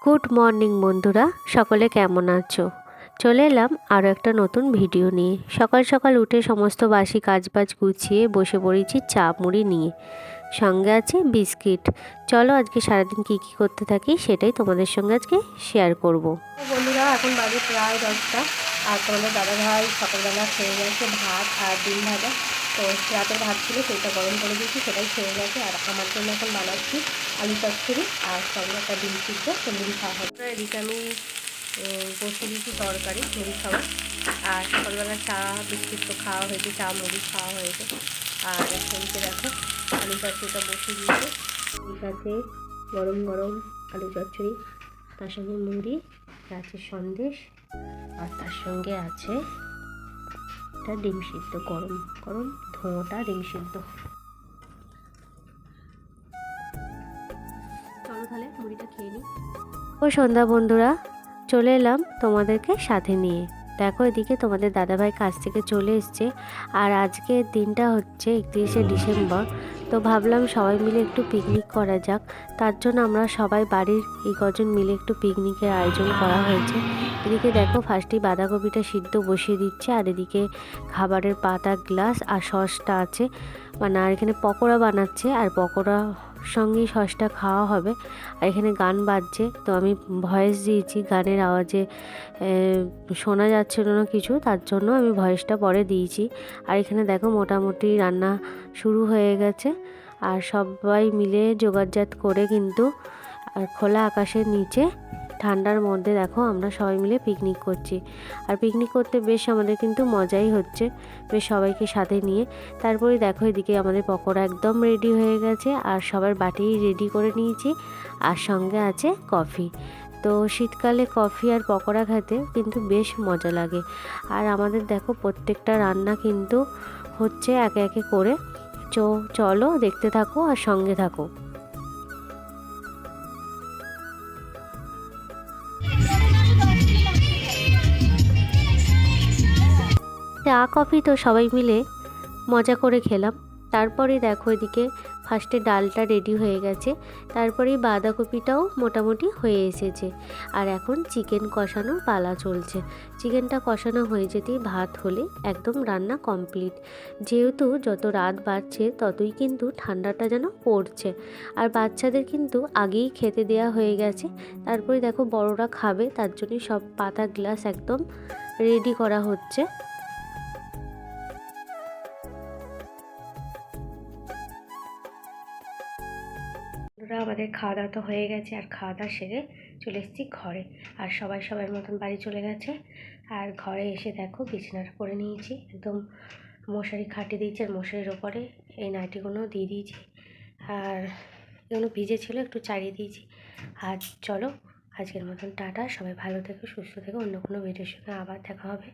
Good morning বন্ধুরা, সকলে কেমন আছো? চলে এলাম আরও একটা নতুন ভিডিও নিয়ে। সকাল সকাল উঠে সমস্ত বাসি কাজবাজ গুছিয়ে বসে পড়েছি চা মুড়ি নিয়ে, সঙ্গে আছে বিস্কিট। চলো আজকে সারাদিন কী কী করতে থাকি সেটাই তোমাদের সঙ্গে আজকে শেয়ার করব। বন্ধুরা, এখন বাজে প্রায় 10টা, আর তোমাদের দাদাভাই সকালবেলা খেয়ে গেছে ভাত আর ডিম ভাজা। তো রাতের ভাত ছিল, সেইটা গরম করে দিয়েছি, সেটাই খেয়ে গেছে। আর আমার জন্য এখন বানাচ্ছি আলু চচ্চড়ি আর সঙ্গে একটা ডিম সিদ্ধ, তো মুড়ি খাওয়া হবে। এদিকে আমি বসে দিয়েছি তরকারি মুড়ি খাওয়া, আর সকালবেলা চা বিস্কিট তো খাওয়া হয়েছে, চা মুড়ি খাওয়া হয়েছে। আর এদিকে দেখো আলু চচ্চড়িটা বসে দিয়েছে, ঠিক আছে গরম গরম আলু চচ্চড়ি, তার সঙ্গে মুড়ি, আছে সন্দেশ, আর তার সঙ্গে আছে একটা ডিম সিদ্ধ, গরম গরম ধোঁয়াটা ডিম সিদ্ধ। চলো তাহলে মুড়িটা খেয়ে নিই। ও সন্ধ্যা বন্ধুরা, চলে এলাম তোমাদেরকে সাথে নিয়ে। দেখো এদিকে তোমাদের দাদাভাই কাছ থেকে চলে এসছে, আর আজকের দিনটা হচ্ছে 31শে ডিসেম্বর। তো ভাবলাম সবাই মিলে একটু পিকনিক করা যাক, তার জন্য আমরা সবাই বাড়ির এই কজন মিলে একটু পিকনিকের আয়োজন করা হয়েছে। এদিকে দেখো ফার্স্টেই বাঁধাকপিটা সিদ্ধ বসিয়ে দিচ্ছে, আর এদিকে খাবারের পাতা গ্লাস আর সসটা আছে, মানে আর এখানে পকোড়া বানাচ্ছে, আর পকোড়া সঙ্গেই সসটা খাওয়া হবে। আর এখানে গান বাজছে, তো আমি ভয়েস দিয়েছি, গানের আওয়াজে শোনা যাচ্ছিল না কিছু, তার জন্য আমি ভয়েসটা পরে দিয়েছি। আর এখানে দেখো মোটামুটি রান্না শুরু হয়ে গেছে, আর সবাই মিলে জোগাড়জাত করে কিন্তু আর খোলা আকাশের নিচে ঠান্ডার মধ্যে দেখো আমরা সবাই মিলে পিকনিক করছি। আর পিকনিক করতে বেশ আমাদের কিন্তু মজাই হচ্ছে, বেশ সবাইকে সাথে নিয়ে। তারপরে দেখো এদিকে আমাদের পকোড়া একদম রেডি হয়ে গেছে, আর সবার বাটি রেডি করে নিয়েছি, আর সঙ্গে আছে কফি। তো শীতকালে কফি আর পকোড়া খেতে কিন্তু বেশ মজা লাগে। আর আমাদের দেখো প্রত্যেকটা রান্না কিন্তু হচ্ছে একে একে করে। চলো দেখতে থাকো আর সঙ্গে থাকো। চা কফি তো সবাই মিলে মজা করে খেলাম। তারপরে দেখো এদিকে ফার্স্টে ডালটা রেডি হয়ে গেছে, তারপরেই বাঁধাকপিটাও মোটামুটি হয়ে এসেছে, আর এখন চিকেন কষানোর পালা চলছে। চিকেনটা কষানো হয়ে যেতেই ভাত হলে একদম রান্না কমপ্লিট। যেহেতু যত রাত বাড়ছে ততই কিন্তু ঠান্ডাটা যেন পড়ছে, আর বাচ্চাদের কিন্তু আগেই খেতে দেওয়া হয়ে গেছে। তারপরে দেখো বড়রা খাবে, তার জন্যই সব পাতা গ্লাস একদম রেডি করা হচ্ছে। আমাদের খাওয়া দাওয়া তো হয়ে গেছে, আর খাওয়া দাওয়া সেরে চলে এসেছি ঘরে, আর সবাই সবার মতন বাড়ি চলে গেছে। আর ঘরে এসে দেখো বিছানাটা করে নিয়েছি, একদম মশারি খাটিয়ে দিয়েছি, আর মশারির ওপরে এই নাইটিগুলো দিয়ে দিয়েছি, আর এগুলো ভিজে ছিল একটু চাড়িয়ে দিয়েছি। আর চলো আজকের মতন টাটা, সবাই ভালো থেকো সুস্থ থেকো, অন্য কোনো ভিডিওর সঙ্গে আবার দেখা হবে।